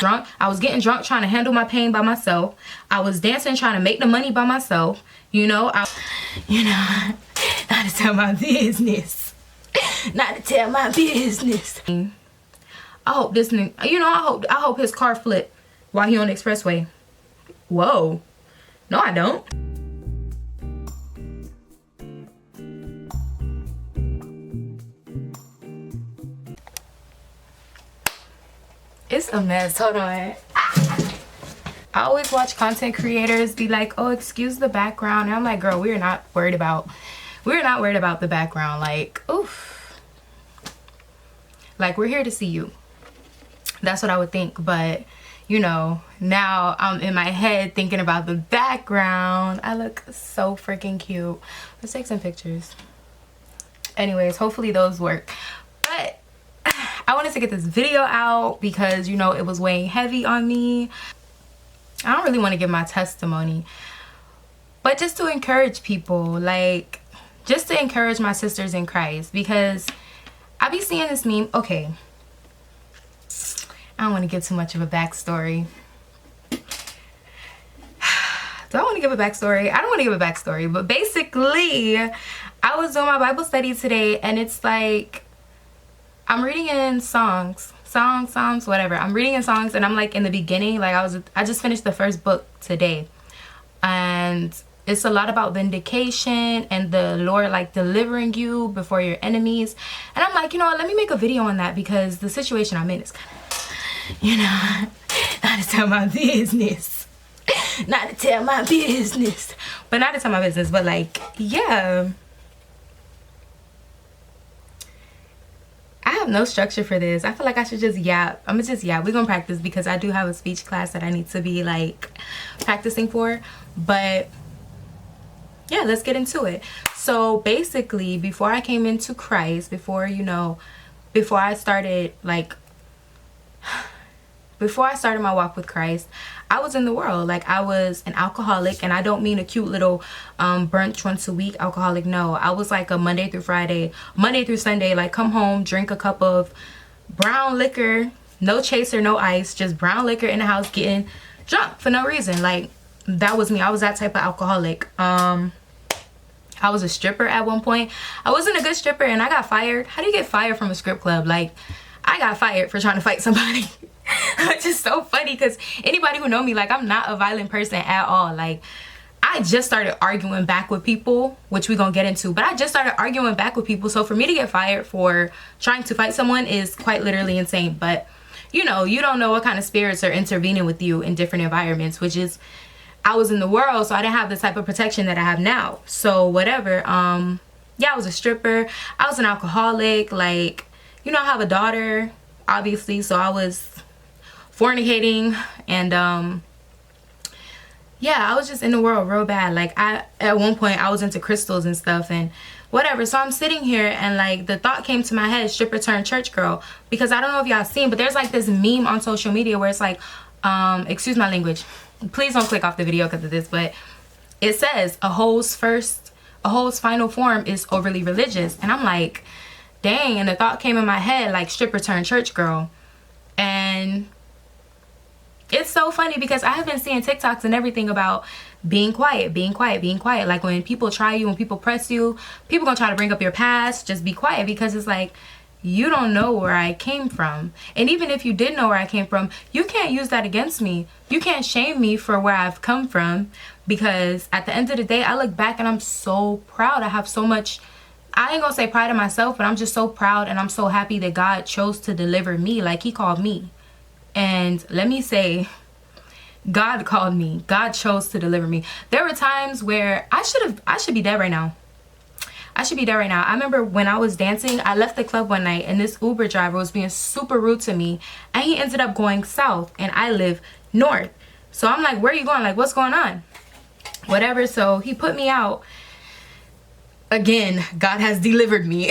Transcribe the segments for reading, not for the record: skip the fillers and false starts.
drunk. I was getting drunk trying to handle my pain by myself. I was dancing trying to make the money by myself. You know, not to tell my business. Not to tell my business. I hope this nigga, you know, I hope his car flipped while he on the expressway. Whoa. No, I don't. It's a mess. Hold on. I always watch content creators be like, oh, excuse the background. And I'm like, girl, we're not worried about the background. Like, oof. Like, we're here to see you. That's what I would think. But, you know, now I'm in my head thinking about the background. I look so freaking cute. Let's take some pictures. Anyways, hopefully those work. But I wanted to get this video out because, you know, it was weighing heavy on me. I don't really want to give my testimony, but just to encourage people, like, just to encourage my sisters in Christ, because I be seeing this meme. Okay, I don't want to give too much of a backstory. Do I want to give a backstory? I don't want to give a backstory, but basically, I was doing my Bible study today, and it's like, I'm reading in songs, whatever. I'm reading in songs, and I'm like in the beginning, like I just finished the first book today, and it's a lot about vindication and the Lord like delivering you before your enemies. And I'm like, you know what, let me make a video on that, because the situation I'm in is kind of, you know, not to tell my business. Not to tell my business. But not to tell my business, but like, yeah. I have no structure for this. I feel like I should just yap. I'm gonna just yap. We're gonna practice because I do have a speech class that I need to be like practicing for. But yeah, let's get into it. So basically, before I came into Christ, before I started my walk with Christ, I was in the world. Like, I was an alcoholic, and I don't mean a cute little brunch once a week alcoholic. No, I was like a Monday through Sunday, like come home, drink a cup of brown liquor, no chaser, no ice, just brown liquor in the house, getting drunk for no reason. Like, that was me. I was that type of alcoholic. I was a stripper at one point. I wasn't a good stripper, and I got fired. How do you get fired from a strip club? Like, I got fired for trying to fight somebody. Which is so funny, because anybody who know me, like, I'm not a violent person at all. Like, I just started arguing back with people, which we're gonna get into, but I just started arguing back with people. So for me to get fired for trying to fight someone is quite literally insane. But, you know, you don't know what kind of spirits are intervening with you in different environments, which is, I was in the world, so I didn't have the type of protection that I have now. So whatever. Yeah, I was a stripper. I was an alcoholic. Like, you know, I have a daughter, obviously, so I was fornicating, and yeah, I was just in the world real bad. Like, at one point I was into crystals and stuff and whatever. So I'm sitting here, and like the thought came to my head, stripper turned church girl, because I don't know if y'all seen, but there's like this meme on social media where it's like, excuse my language, please don't click off the video because of this, but it says a hoe's final form is overly religious. And I'm like, dang. And the thought came in my head, like, stripper turned church girl. And it's so funny because I have been seeing TikToks and everything about being quiet. Like, when people try you, when people press you, people gonna try to bring up your past, just be quiet, because it's like, you don't know where I came from. And even if you did know where I came from, you can't use that against me. You can't shame me for where I've come from, because at the end of the day, I look back and I'm so proud. I have so much, I ain't gonna say pride in myself, but I'm just so proud, and I'm so happy that God chose to deliver me. Like, he called me. And let me say, God called me. God chose to deliver me. There were times where I should be dead right now. I should be dead right now. I remember when I was dancing, I left the club one night, and this Uber driver was being super rude to me, and he ended up going south, and I live north. So I'm like, where are you going? Like, what's going on? Whatever. So he put me out. Again, God has delivered me.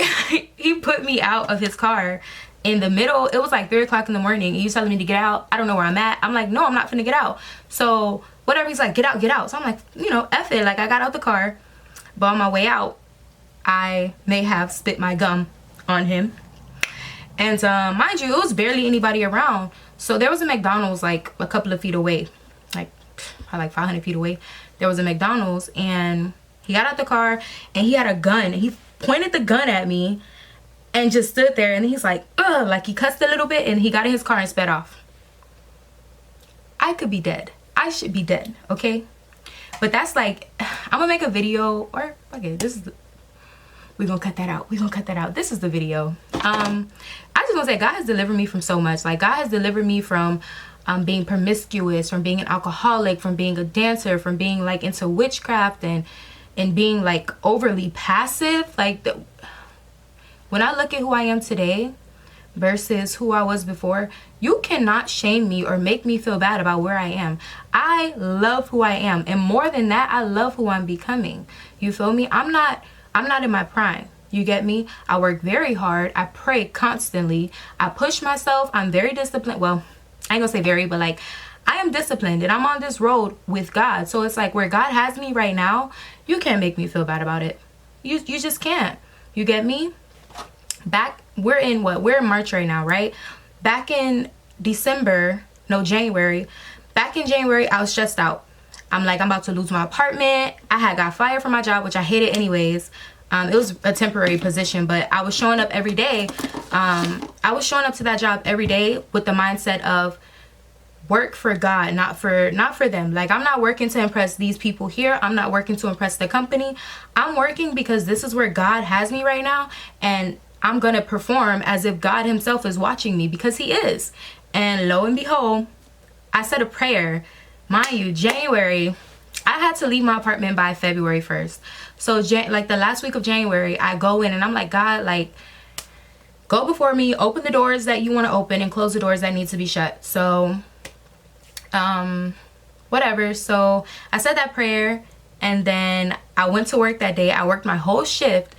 He put me out of his car in the middle. It was like 3 o'clock in the morning, and he's telling me to get out. I don't know where I'm at. I'm like, no, I'm not finna get out. So whatever, he's like, get out. So I'm like, you know, F it. Like, I got out the car, but on my way out, I may have spit my gum on him. And mind you, it was barely anybody around. So there was a McDonald's like a couple of feet away, like probably like 500 feet away. There was a McDonald's, and he got out the car and he had a gun. He pointed the gun at me and just stood there, and he's like, ugh, like he cussed a little bit, and he got in his car and sped off. I could be dead. I should be dead, okay? But that's like, I'm gonna make a video, or okay, this is the, we're gonna cut that out. We're gonna cut that out. This is the video. I just want to say, God has delivered me from so much. Like, God has delivered me from being promiscuous, from being an alcoholic, from being a dancer, from being like into witchcraft, and being like overly passive. Like, when I look at who I am today versus who I was before, you cannot shame me or make me feel bad about where I am. I love who I am, and more than that, I love who I'm becoming. You feel me? I'm not in my prime. You get me? I work very hard. I pray constantly. I push myself. I'm very disciplined. Well, I ain't gonna say very, but like, I am disciplined, and I'm on this road with God. So it's like, where God has me right now, you can't make me feel bad about it. You just can't. You get me? We're in March right now, right? Back in January. Back in January, I was stressed out. I'm like, I'm about to lose my apartment. I had got fired from my job, which I hated anyways. It was a temporary position, but I was showing up every day. I was showing up to that job every day with the mindset of work for God, not for them. Like, I'm not working to impress these people here. I'm not working to impress the company. I'm working because this is where God has me right now, and I'm gonna perform as if God himself is watching me, because he is. And lo and behold, I said a prayer. Mind you, January, I had to leave my apartment by February 1st. So like the last week of January, I go in and I'm like, God, like, go before me, open the doors that you want to open and close the doors that need to be shut. So whatever. So I said that prayer, and then I went to work that day. I worked my whole shift,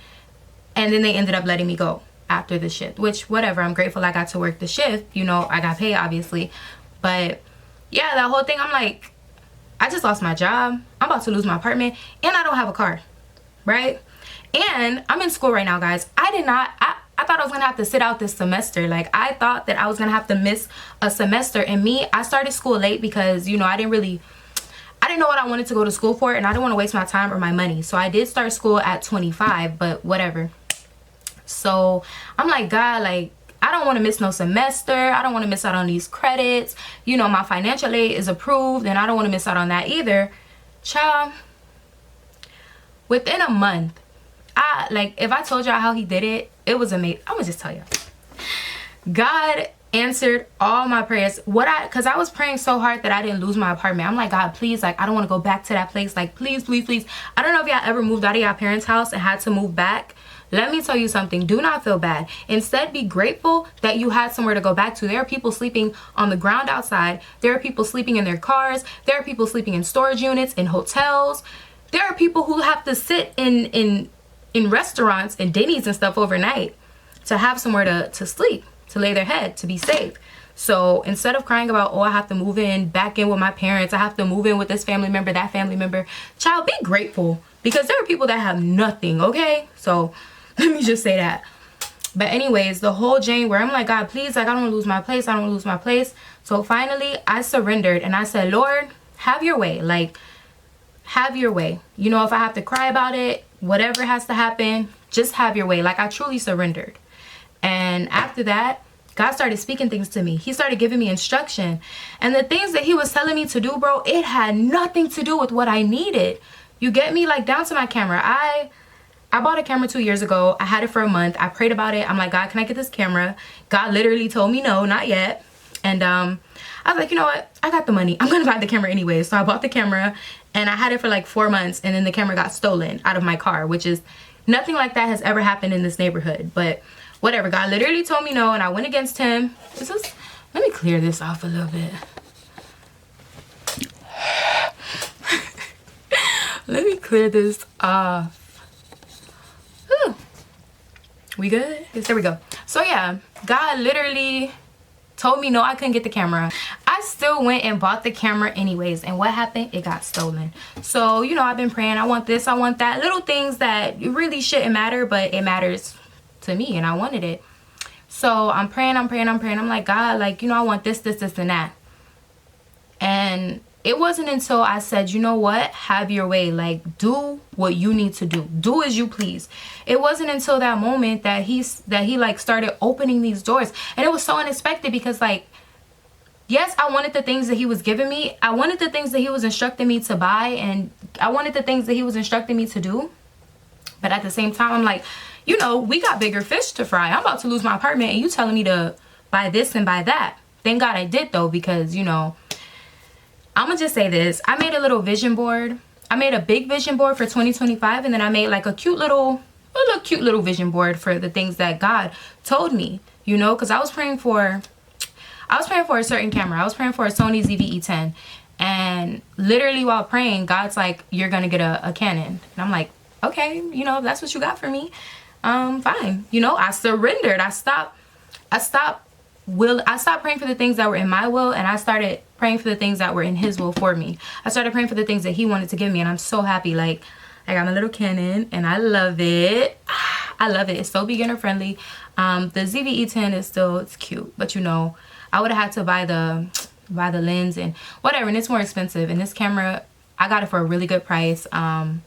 and then they ended up letting me go after the shift, which whatever. I'm grateful I got to work the shift. You know, I got paid obviously. But yeah, that whole thing, I'm like, I just lost my job. I'm about to lose my apartment, and I don't have a car, right? And I'm in school right now, guys. I thought I was gonna have to sit out this semester. Like, I thought that I was gonna have to miss a semester. And I started school late because, you know, I didn't know what I wanted to go to school for, and I didn't want to waste my time or my money. So I did start school at 25, but whatever. So I'm like, God, like, I don't want to miss no semester. I don't want to miss out on these credits. You know, my financial aid is approved, and I don't want to miss out on that either. Child, within a month, if I told y'all how he did it, it was amazing. I'm gonna just tell y'all. God answered all my prayers. Because I was praying so hard that I didn't lose my apartment. I'm like, God, please, like, I don't want to go back to that place. Like, please, please, please. I don't know if y'all ever moved out of your parents' house and had to move back. Let me tell you something. Do not feel bad. Instead, be grateful that you had somewhere to go back to. There are people sleeping on the ground outside. There are people sleeping in their cars. There are people sleeping in storage units, in hotels. There are people who have to sit in restaurants and Denny's and stuff overnight to have somewhere to sleep, to lay their head, to be safe. So instead of crying about, oh, I have to move back in with my parents, I have to move in with this family member, that family member, child, be grateful, because there are people that have nothing, okay? So let me just say that. But anyways, the whole January, I'm like, God, please, like, I don't want to lose my place. I don't want to lose my place. So finally, I surrendered, and I said, Lord, have your way. Like, have your way. You know, if I have to cry about it, whatever has to happen, just have your way. Like, I truly surrendered. And after that, God started speaking things to me. He started giving me instruction. And the things that he was telling me to do, bro, it had nothing to do with what I needed. You get me? Like, down to my camera. I bought a camera 2 years ago. I had it for a month. I prayed about it. I'm like, God, can I get this camera? God literally told me no, not yet. And I was like, you know what? I got the money. I'm going to buy the camera anyway. So I bought the camera, and I had it for like 4 months. And then the camera got stolen out of my car, which is nothing like that has ever happened in this neighborhood. But whatever. God literally told me no, and I went against him. Let me clear this off a little bit. Let me clear this off. Whew. We good? Yes, there we go. So yeah, God literally told me no, I couldn't get the camera. I still went and bought the camera anyways, and what happened? It got stolen. So, you know, I've been praying, I want this, I want that, little things that really shouldn't matter, but it matters to me, and I wanted it. So I'm praying. I'm like, God, like, you know, I want this, this, this, and that. And it wasn't until I said, you know what, have your way, like, do what you need to do as you please. It wasn't until that moment that he like started opening these doors. And it was so unexpected because, like, yes, I wanted the things that he was giving me. I wanted the things that he was instructing me to buy, and I wanted the things that he was instructing me to do. But at the same time, I'm like, you know, we got bigger fish to fry. I'm about to lose my apartment and you telling me to buy this and buy that. Thank God I did, though, because, you know, I'm gonna just say this. I made a little vision board. I made a big vision board for 2025, and then I made like a cute little vision board for the things that God told me, you know, because I was praying for a certain camera. I was praying for a Sony ZV-E10, and literally while praying, God's like, you're gonna get a Canon. And I'm like, okay, you know, if that's what you got for me, fine. You know, I surrendered. I stopped praying for the things that were in my will, and I started praying for the things that were in his will for me. I started praying for the things that he wanted to give me, and I'm so happy. Like, I got my little Canon, and I love it. I love it. It's so beginner friendly. The ZV-E10 is still, it's cute, but you know, I would have had to buy the lens and whatever, and it's more expensive. And this camera, I got it for a really good price. And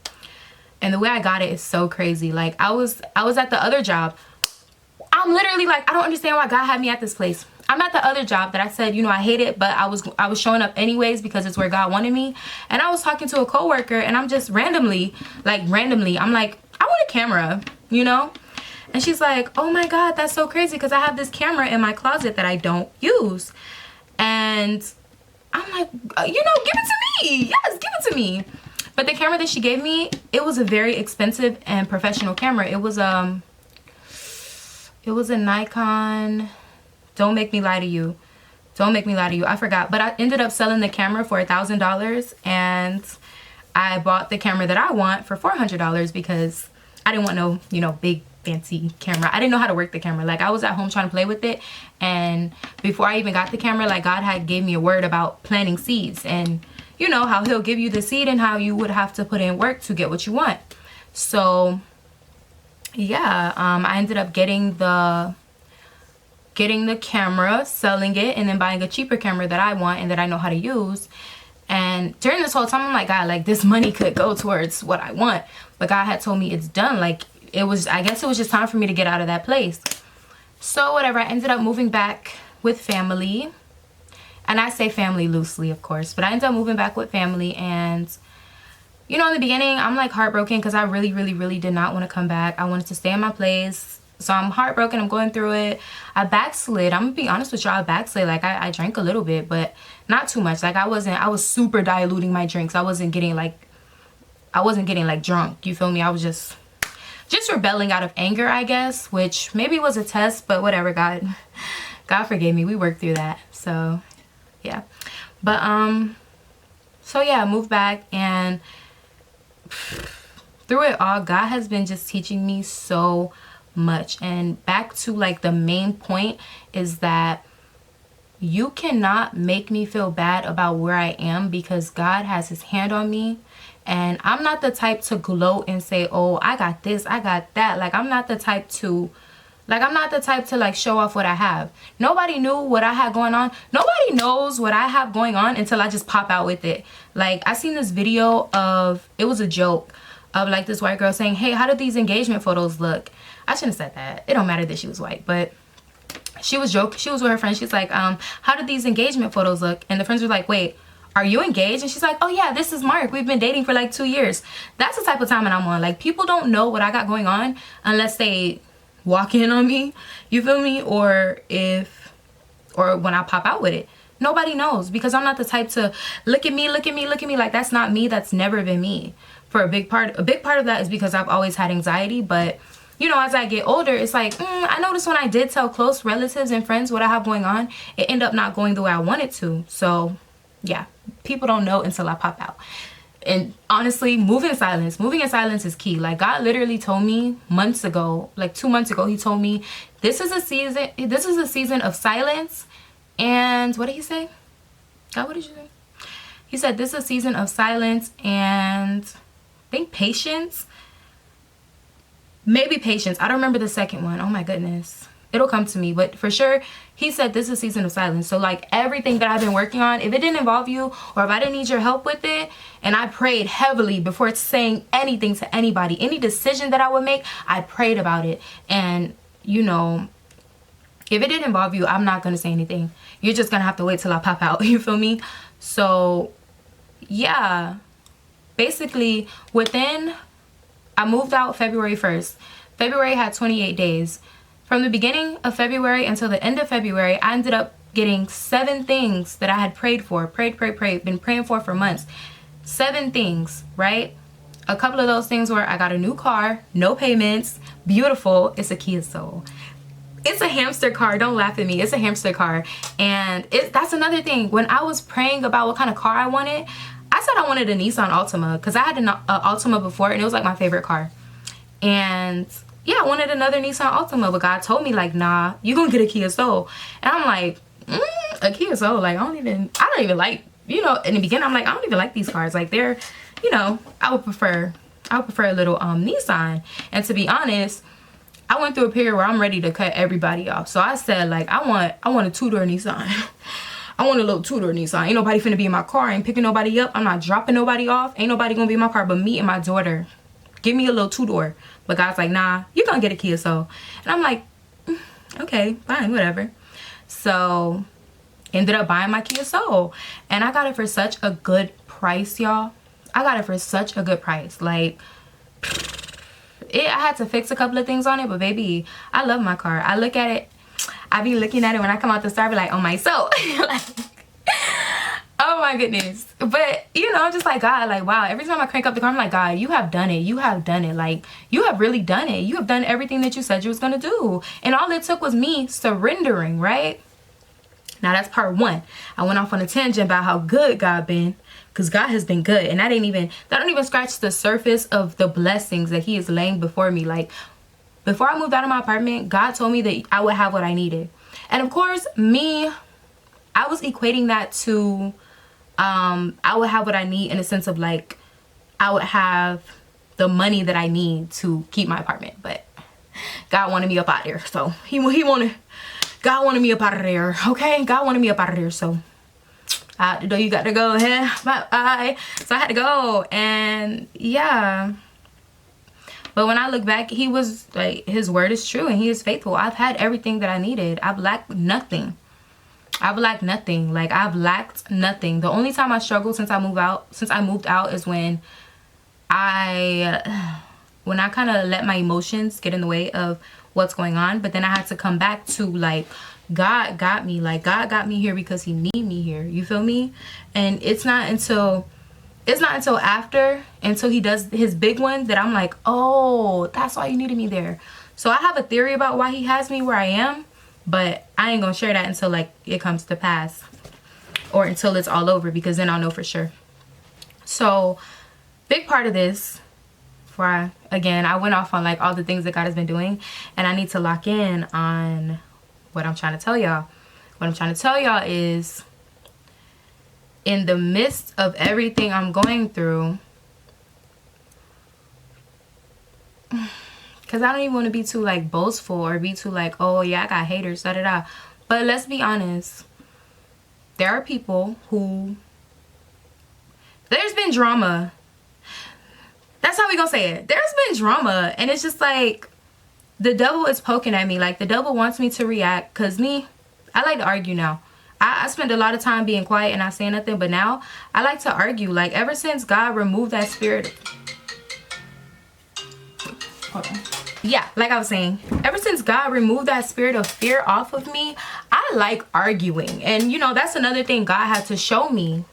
the way I got it is so crazy. Like, I was at the other job. I'm literally like, I don't understand why God had me at this place. I'm at the other job that I said, you know, I hate it, but I was showing up anyways because it's where God wanted me. And I was talking to a coworker, and I'm just randomly, I'm like, I want a camera, you know? And she's like, oh my God, that's so crazy because I have this camera in my closet that I don't use. And I'm like, you know, give it to me. Yes, give it to me. But the camera that she gave me, it was a very expensive and professional camera. It was a Nikon. Don't make me lie to you. Don't make me lie to you. I forgot. But I ended up selling the camera for $1,000, and I bought the camera that I want for $400 because I didn't want no, you know, big fancy camera. I didn't know how to work the camera. Like, I was at home trying to play with it, and before I even got the camera, like, God had gave me a word about planting seeds, and you know how he'll give you the seed and how you would have to put in work to get what you want. So yeah, I ended up getting the camera, selling it, and then buying a cheaper camera that I want and that I know how to use. And during this whole time, I'm like, God, like, this money could go towards what I want, but God had told me it's done. Like, I guess it was just time for me to get out of that place. So whatever, I ended up moving back with family. And I say family loosely, of course, but I ended up moving back with family. And you know, in the beginning, I'm like heartbroken because I really, really, really did not want to come back. I wanted to stay in my place. So I'm heartbroken. I'm going through it. I backslid. I'm gonna be honest with y'all. I backslid. Like, I drank a little bit, but not too much. Like, I was super diluting my drinks. I wasn't getting like drunk. You feel me? I was just rebelling out of anger, I guess, which maybe was a test, but whatever. God forgave me. We worked through that. So yeah. But so yeah, I moved back, and through it all, God has been just teaching me so much. And back to like the main point is that you cannot make me feel bad about where I am, because God has his hand on me. And I'm not the type to gloat and say, oh, I got this, I got that. Like, I'm not the type to like show off what I have. Nobody knew what I had going on. Nobody knows what I have going on until I just pop out with it. Like, I seen this video of, it was a joke of like this white girl saying, hey, how did these engagement photos look? I shouldn't have said that. It don't matter that she was white, but she was joking. She was with her friend. She's like, how did these engagement photos look? And the friends were like, wait, are you engaged? And she's like, oh yeah, this is Mark. We've been dating for like 2 years. That's the type of time that I'm on. Like, people don't know what I got going on unless they walk in on me, you feel me? Or when I pop out with it. Nobody knows, because I'm not the type to look at me. Like, that's not me. That's never been me. For a big part of that is because I've always had anxiety. But you know, as I get older, it's like, I noticed when I did tell close relatives and friends what I have going on, it ended up not going the way I wanted to. So yeah, people don't know until I pop out. And honestly, moving in silence is key. Like, God literally told me months ago, like 2 months ago, he told me, this is a season of silence. And what did he say? God, what did you say? He said, this is a season of silence and I think patience. Maybe patience. I don't remember the second one. Oh my goodness. it'll come to me. But for sure, he said this is a season of silence. So like everything that I've been working on, if it didn't involve you or if I didn't need your help with it, and I prayed heavily before saying anything to anybody, any decision that I would make, I prayed about it. And you know, if it didn't involve you, I'm not gonna say anything. You're just gonna have to wait till I pop out. You feel me? So yeah, basically I moved out February 1st. February had 28 days. From the beginning of February until the end of February, I ended up getting 7 things that I had prayed for. Prayed, been praying for months. 7 things, right? A couple of those things were I got a new car, no payments, beautiful. It's a Kia Soul. It's a hamster car. Don't laugh at me. It's a hamster car. And that's another thing. When I was praying about what kind of car I wanted, I said I wanted a Nissan Altima because I had an Altima before and it was like my favorite car. And yeah, I wanted another Nissan Altima, but God told me like, nah, you gonna get a Kia Soul. And I'm like, a Kia Soul? Like, I don't even like, you know, in the beginning, I'm like, I don't even like these cars. Like they're, you know, I would prefer a little Nissan. And to be honest, I went through a period where I'm ready to cut everybody off. So I said like, I want a 2-door Nissan. I want a little 2-door Nissan. Ain't nobody finna be in my car. I ain't picking nobody up. I'm not dropping nobody off. Ain't nobody gonna be in my car but me and my daughter. Give me a little 2-door. But God's like, nah, you're gonna get a Kia Soul. And I'm like, okay, fine, whatever. So ended up buying my Kia Soul. And I got it for such a good price, y'all. I got it for such a good price. Like, I had to fix a couple of things on it, but baby, I love my car. I look at it, I be looking at it when I come out the store, I be like, oh my soul. Like, oh my goodness. But you know, I'm just like, God, like, wow, every time I crank up the car, I'm like, God, you have done it. You have done it. Like, you have really done it. You have done everything that you said you was gonna do. And all it took was me surrendering, right? Now that's part 1. I went off on a tangent about how good God been. Because God has been good. And that don't even scratch the surface of the blessings that he is laying before me. Like, before I moved out of my apartment, God told me that I would have what I needed. And of course, I was equating that to I would have what I need in a sense of like, I would have the money that I need to keep my apartment. But God wanted me up out there. So God wanted me up out of there. Okay? God wanted me up out of there. So you got to go ahead. Bye. So I had to go. And yeah. But when I look back, he was like, his word is true and he is faithful. I've had everything that I needed. I've lacked nothing. I've lacked nothing. Like, I've lacked nothing. The only time I struggled since I moved out is when I kind of let my emotions get in the way of what's going on. But then I had to come back to like, God got me. Like, God got me here because he need me here. You feel me? And it's not until after he does his big one that I'm like, oh, that's why you needed me there. So I have a theory about why he has me where I am, but I ain't gonna share that until like it comes to pass or until it's all over, because then I'll know for sure. So big part of this, I went off on like all the things that God has been doing, and I need to lock in on what I'm trying to tell y'all. What I'm trying to tell y'all is, in the midst of everything I'm going through, because I don't even want to be too like boastful or be too like, oh yeah, I got haters, da da da. But let's be honest. There are people who, there's been drama. That's how we gonna say it. There's been drama, and it's just like, the devil is poking at me. Like, the devil wants me to react, because I like to argue now. I spend a lot of time being quiet and not saying nothing, but now I like to argue. Like, ever since God removed that spirit, hold on. Yeah, like I was saying, ever since God removed that spirit of fear off of me, I like arguing. And you know, that's another thing God had to show me.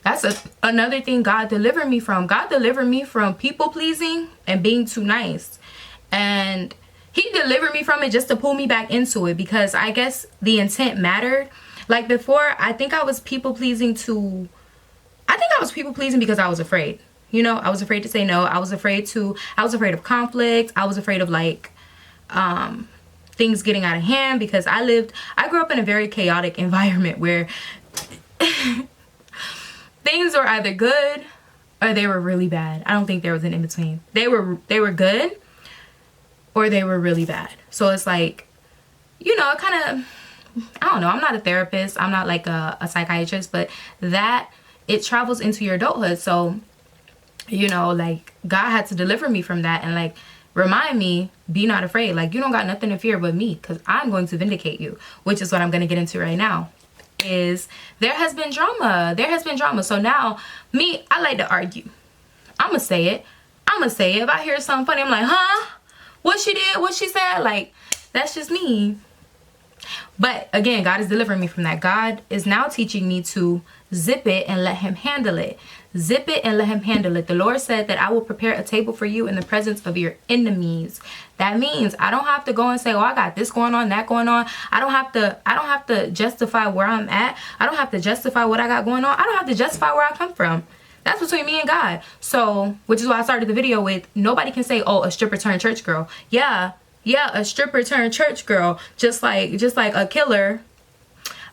That's another thing God delivered me from. God delivered me from people pleasing and being too nice. And he delivered me from it just to pull me back into it, because I guess the intent mattered. Like, before, I think I was people pleasing because I was afraid. You know, I was afraid to say no. I was afraid of conflict. I was afraid of like things getting out of hand, because I grew up in a very chaotic environment where things were either good or they were really bad. I don't think there was an in between. They were good or they were really bad. So it's like, you know, it kind of, I don't know, I'm not a therapist, I'm not like a psychiatrist, but that, it travels into your adulthood. So, you know, like, God had to deliver me from that and like remind me, be not afraid. Like, you don't got nothing to fear but me, because I'm going to vindicate you, which is what I'm going to get into right now. Is there has been drama. So now me, I like to argue. I'm gonna say it. If I hear something funny, I'm like, huh? What she did? What she said? Like, that's just me. But again, God is delivering me from that. God is now teaching me to zip it and let him handle it. Zip it and let him handle it. The Lord said that I will prepare a table for you in the presence of your enemies. That means I don't have to go and say, oh, I got this going on, that going on. I don't have to justify where I'm at. I don't have to justify what I got going on. I don't have to justify where I come from. That's between me and God. So, which is why I started the video with, nobody can say, oh, a stripper turned church girl. Yeah, a stripper turned church girl. Just like a killer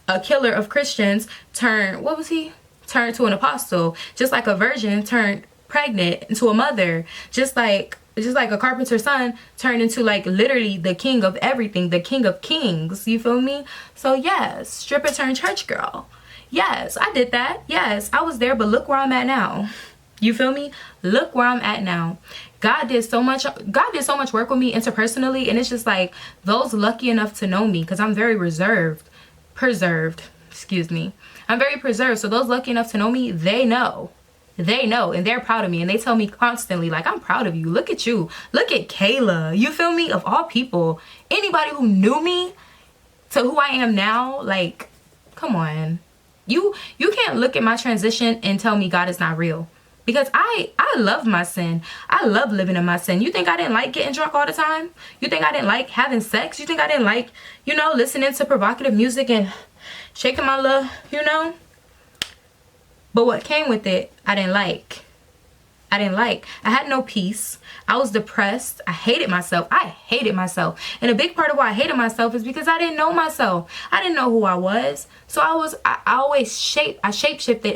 of Christians turned, what was he? Turned to an apostle. Just like a virgin turned pregnant into a mother. Just like a carpenter's son turned into like literally the king of everything, the king of kings. You feel me? So yes, stripper turned church girl. Yes, I did that. Yes, I was there, but look where I'm at now. You feel me? Look where I'm at now. God did so much work with me interpersonally, and it's just like those lucky enough to know me, because I'm very preserved, excuse me. I'm very preserved. So those lucky enough to know me, they know, and they're proud of me, and they tell me constantly, like, I'm proud of you. Look at you. Look at Kayla. You feel me? Of all people, anybody who knew me to who I am now, like, come on. You can't look at my transition and tell me God is not real. Because I love my sin. I love living in my sin. You think I didn't like getting drunk all the time? You think I didn't like having sex? You think I didn't like, you know, listening to provocative music and shaking my love, you know? But what came with it, I didn't like. I had no peace. I was depressed. I hated myself. And a big part of why I hated myself is because I didn't know myself. I didn't know who I was. So I shapeshifted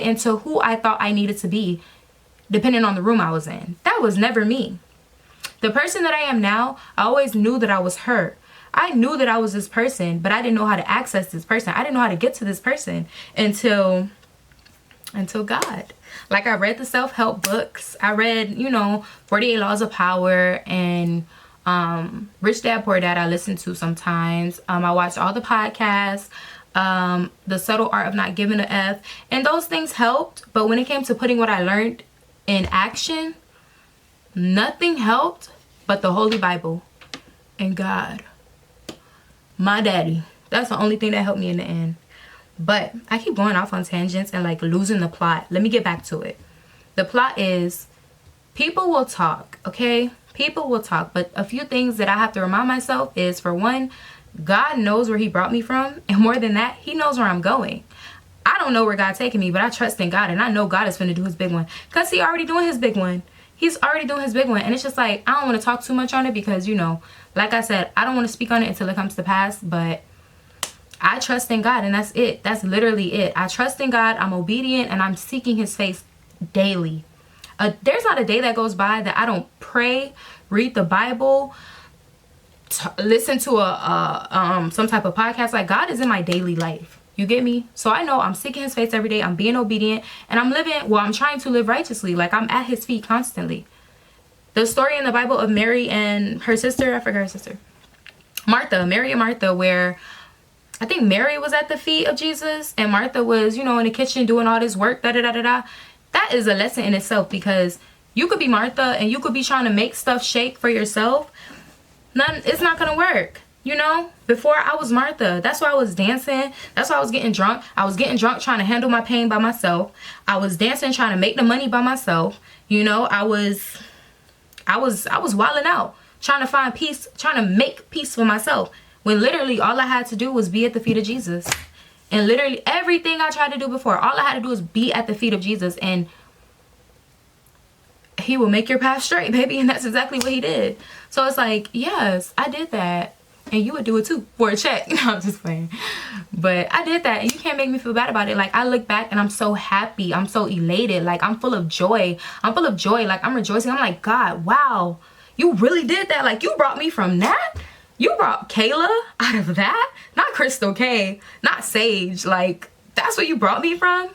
into who I thought I needed to be, depending on the room I was in. That was never me. The person that I am now, I always knew that I was her. I knew that I was this person, but I didn't know how to access this person. I didn't know how to get to this person until God. Like, I read the self-help books. I read, you know, 48 Laws of Power and Rich Dad Poor Dad I listen to sometimes. I watched all the podcasts, The Subtle Art of Not Giving a F, and those things helped. But when it came to putting what I learned in action, nothing helped but the Holy Bible and God. My daddy. That's the only thing that helped me in the end. But I keep going off on tangents and like losing the plot. Let me get back to it. The plot is, people will talk, okay? People will talk. But a few things that I have to remind myself is, for one, God knows where he brought me from. And more than that, he knows where I'm going. I don't know where God's taking me, but I trust in God. And I know God is going to do his big one. Because he's already doing his big one. He's already doing his big one. And it's just like, I don't want to talk too much on it because, you know, like I said, I don't want to speak on it until it comes to pass. But I trust in God, and that's it. That's literally it. I trust in God. I'm obedient, and I'm seeking his face daily. There's not a day that goes by that I don't pray, read the Bible, listen to some type of podcast. Like, God is in my daily life. You get me? So I know I'm seeking his face every day. I'm being obedient, and I'm trying to live righteously. Like, I'm at his feet constantly. The story in the Bible of Mary and her sister, I forgot her sister, Mary and Martha, where I think Mary was at the feet of Jesus and Martha was, you know, in the kitchen doing all this work, That is a lesson in itself, because you could be Martha and you could be trying to make stuff shake for yourself. It's not gonna work, you know? Before, I was Martha. That's why I was dancing. That's why I was getting drunk. I was getting drunk trying to handle my pain by myself. I was dancing trying to make the money by myself. You know, I was wilding out, trying to find peace, trying to make peace for myself. When literally all I had to do was be at the feet of Jesus. And literally everything I tried to do before, all I had to do was be at the feet of Jesus. And he will make your path straight, baby. And that's exactly what he did. So it's like, yes, I did that. And you would do it too for a check. No, I'm just playing. But I did that. And you can't make me feel bad about it. Like, I look back and I'm so happy. I'm so elated. Like, I'm full of joy. Like, I'm rejoicing. I'm like, God, wow. You really did that? Like, you brought me from that? You brought Kayla out of that? Not Crystal K, not Sage. Like, that's where you brought me from?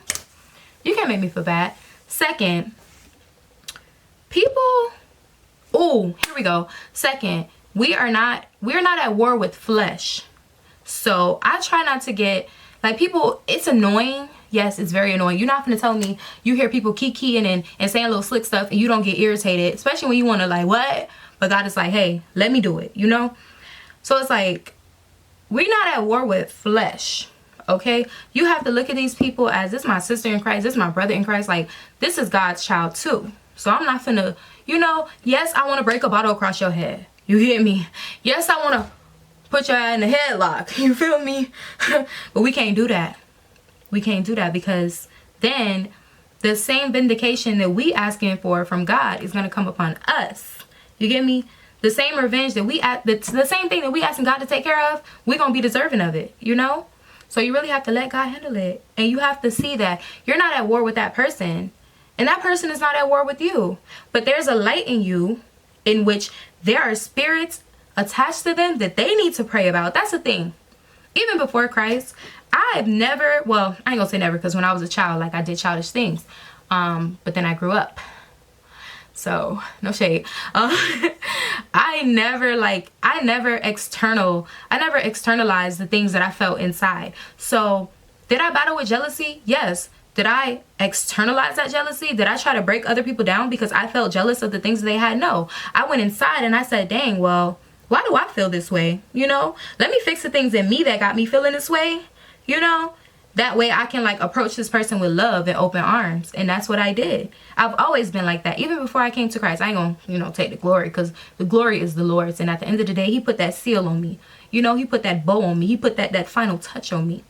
You can't make me feel bad. Second, people, oh, here we go. Second, we're not at war with flesh. So I try not to get, like, people, it's annoying. Yes, it's very annoying. You're not gonna tell me you hear people keying and saying little slick stuff and you don't get irritated, especially when you want to, like, what? But God is like, hey, let me do it, you know? So it's like, we're not at war with flesh, okay? You have to look at these people as, this is my sister in Christ, this is my brother in Christ. Like, this is God's child too. So I'm not finna, you know, yes, I want to break a bottle across your head. You hear me? Yes, I want to put your head in the headlock. You feel me? But we can't do that. We can't do that, because then the same vindication that we asking for from God is going to come upon us. You get me? The same revenge that the same thing that we asking God to take care of, we're going to be deserving of it, you know? So you really have to let God handle it. And you have to see that you're not at war with that person. And that person is not at war with you. But there's a light in you in which there are spirits attached to them that they need to pray about. That's the thing. Even before Christ, I've never, well, I ain't gonna say never, because when I was a child, like, I did childish things. But then I grew up. So, no shade. I never externalized the things that I felt inside. So, did I battle with jealousy? Yes. Did I externalize that jealousy? Did I try to break other people down because I felt jealous of the things that they had? No. I went inside and I said, dang, well, why do I feel this way? You know, let me fix the things in me that got me feeling this way. You know, that way I can, like, approach this person with love and open arms. And that's what I did. I've always been like that. Even before I came to Christ, I ain't gonna, you know, take the glory, because the glory is the Lord's. And at the end of the day, he put that seal on me. You know, he put that bow on me. He put that final touch on me.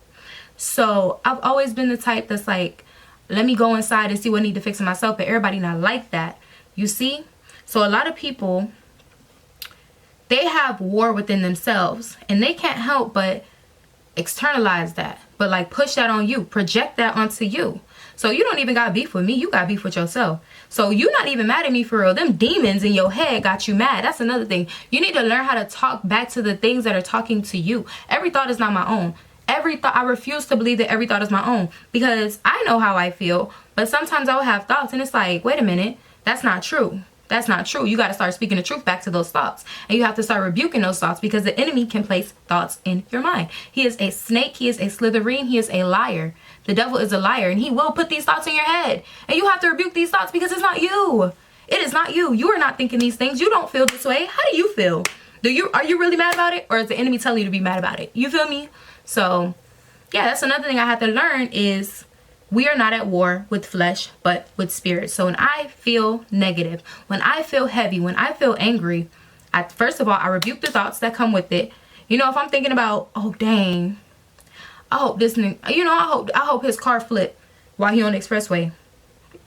So I've always been the type that's like, let me go inside and see what I need to fix in myself. But everybody not like that. You see? So a lot of people, they have war within themselves. And they can't help but externalize that, but, like, push that on you, project that onto you. So you don't even got beef with me, you got beef with yourself. So you're not even mad at me for real. Them demons in your head got you mad. That's another thing. You need to learn how to talk back to the things that are talking to you. Every thought is not my own. Every thought, I refuse to believe that every thought is my own, because I know how I feel, but sometimes I'll have thoughts and it's like, wait a minute, that's not true. That's not true. You got to start speaking the truth back to those thoughts. And you have to start rebuking those thoughts, because the enemy can place thoughts in your mind. He is a snake. He is a Slytherin. He is a liar. The devil is a liar, and he will put these thoughts in your head. And you have to rebuke these thoughts, because it's not you. It is not you. You are not thinking these things. You don't feel this way. How do you feel? Are you really mad about it? Or is the enemy telling you to be mad about it? You feel me? So, yeah, that's another thing I had to learn is, we are not at war with flesh, but with spirit. So when I feel negative, when I feel heavy, when I feel angry, first of all, I rebuke the thoughts that come with it. You know, if I'm thinking about, oh, dang, I hope this, you know, I hope his car flipped while he on the expressway.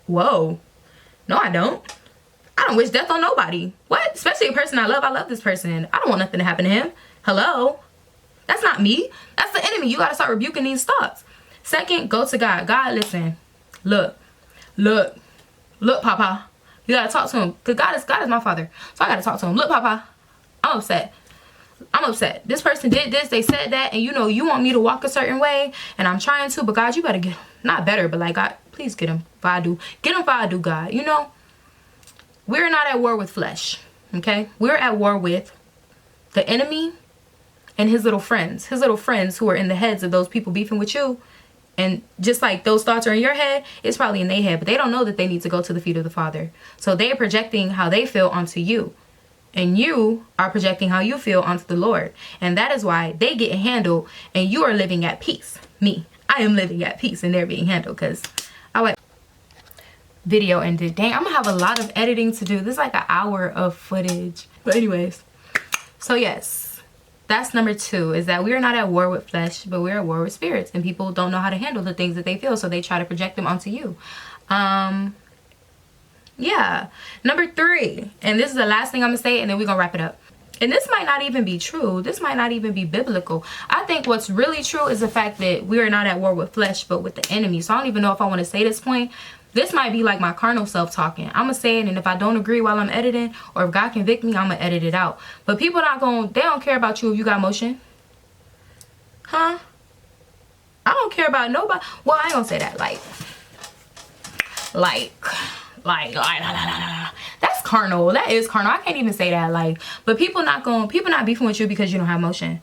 Whoa. No, I don't. I don't wish death on nobody. What? Especially a person I love. I love this person. I don't want nothing to happen to him. Hello? That's not me. That's the enemy. You got to start rebuking these thoughts. Second, go to God. God, listen. Look, Papa. You got to talk to him. Because God is my father. So I got to talk to him. Look, Papa. I'm upset. This person did this. They said that. And, you know, you want me to walk a certain way. And I'm trying to. But, God, you better get him. Not better, but, like, God, please get him. If I do. Get him if I do, God. You know, we're not at war with flesh. Okay? We're at war with the enemy and his little friends. His little friends who are in the heads of those people beefing with you. And just like those thoughts are in your head, it's probably in their head. But they don't know that they need to go to the feet of the Father. So they're projecting how they feel onto you. And you are projecting how you feel onto the Lord. And that is why they get handled and you are living at peace. Me, I am living at peace and they're being handled, because I like video ended. Dang, I'm going to have a lot of editing to do. This is like an hour of footage. But anyways, so yes. That's number 2, is that we are not at war with flesh, but we're at war with spirits. And people don't know how to handle the things that they feel, so they try to project them onto you. Yeah. Number 3, and this is the last thing I'm going to say, and then we're going to wrap it up. And this might not even be true. This might not even be biblical. I think what's really true is the fact that we are not at war with flesh, but with the enemy. So I don't even know if I want to say this point, This might be like my carnal self talking. I'm gonna say it, and if I don't agree while I'm editing, or if God convict me, I'm gonna edit it out. But people not gonna, they don't care about you if you got motion. Huh? I don't care about nobody. Well, I ain't gonna say that. Like, that's carnal. That is carnal. I can't even say that. Like, but people not beefing with you because you don't have motion.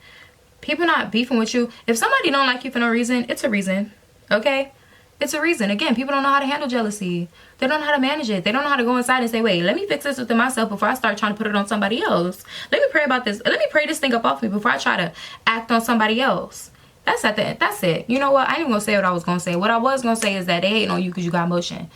People not beefing with you. If somebody don't like you for no reason, it's a reason. Okay? It's a reason. Again, people don't know how to handle jealousy. They don't know how to manage it. They don't know how to go inside and say, wait, let me fix this within myself before I start trying to put it on somebody else. Let me pray about this. Let me pray this thing up off me before I try to act on somebody else. That's it. You know what? I ain't even gonna say what I was gonna say. What I was gonna say is that they hating on you because you got motion.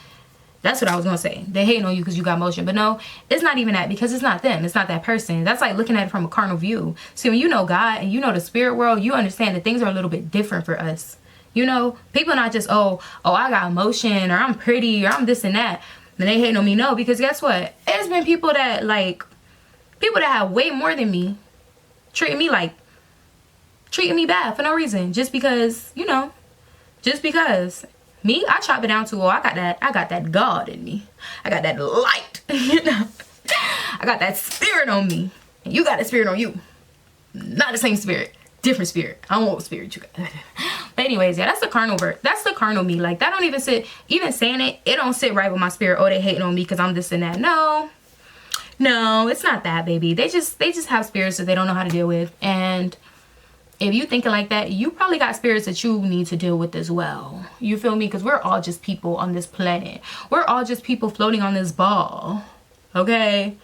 That's what I was gonna say. They hating on you because you got motion. But no, it's not even that, because it's not them. It's not that person. That's like looking at it from a carnal view. See, when you know God and you know the spirit world, you understand that things are a little bit different for us. You know, people not just, oh, I got motion, or I'm pretty, or I'm this and that, and they hating on me. No, because guess what? There's been people that have way more than me treating me bad for no reason, just because, you know, just because. Me, I chop it down to, I got that God in me. I got that light, you know. I got that spirit on me, and you got a spirit on you. Not the same spirit, different spirit. I don't know what spirit you got. But anyways, yeah, that's the carnal that's the carnal me. Like, that don't even sit, even saying it don't sit right with my spirit. Oh, they hating on me because I'm this and that. No, it's not that, baby. They just have spirits that they don't know how to deal with. And if you thinking like that, you probably got spirits that you need to deal with as well. You feel me? Because we're all just people on this planet. We're all just people floating on this ball. Okay?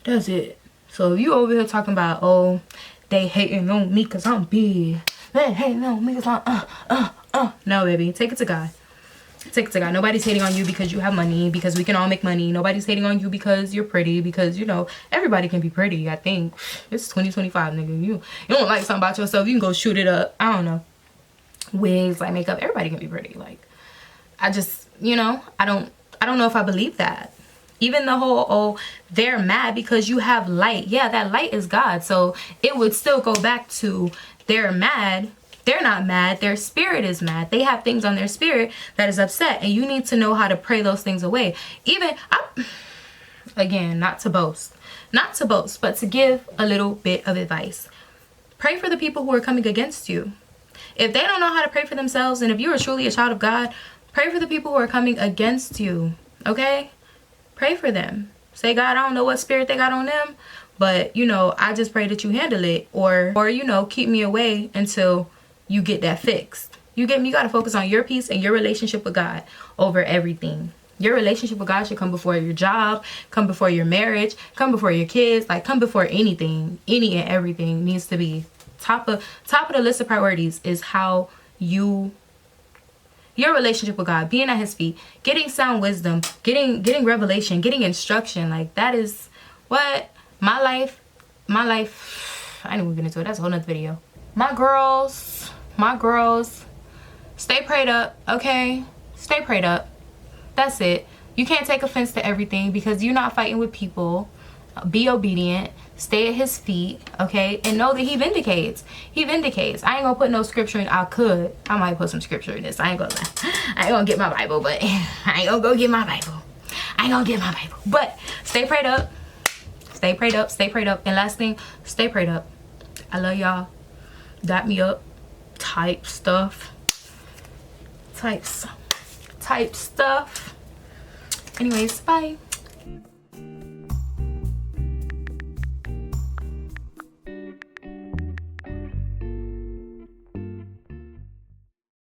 That's it. So if you over here talking about, oh, they hating on me because I'm big. They hating on me because I'm, No, baby. Take it to God. Take it to God. Nobody's hating on you because you have money, because we can all make money. Nobody's hating on you because you're pretty, because, you know, everybody can be pretty, I think. It's 2025, nigga. You don't like something about yourself, you can go shoot it up. I don't know. Wigs, like makeup, everybody can be pretty. Like, I just, you know, I don't know if I believe that. Even the whole, oh, they're mad because you have light. Yeah, that light is God. So it would still go back to, they're mad. They're not mad. Their spirit is mad. They have things on their spirit that is upset. And you need to know how to pray those things away. Again, not to boast, but to give a little bit of advice. Pray for the people who are coming against you. If they don't know how to pray for themselves, and if you are truly a child of God, pray for the people who are coming against you. Okay? Pray for them. Say, God, I don't know what spirit they got on them, but, you know, I just pray that you handle it. Or you know, keep me away until you get that fixed. You get me? You got to focus on your peace and your relationship with God over everything. Your relationship with God should come before your job, come before your marriage, come before your kids, like come before anything. Any and everything needs to be top of the list of priorities. Is how your relationship with God, being at his feet, getting sound wisdom, getting revelation, getting instruction. Like, that is what my life, I didn't even get into it. That's a whole nother video. My girls, stay prayed up, okay? Stay prayed up. That's it. You can't take offense to everything because you're not fighting with people. Be obedient. Stay at his feet, okay? And know that he vindicates. He vindicates. I ain't gonna put no scripture in. I might put some scripture in this. I ain't gonna get my Bible, but I ain't gonna go get my Bible. But stay prayed up. Stay prayed up. Stay prayed up. And last thing, stay prayed up. I love y'all. Dap me up. Type stuff. Anyways, bye.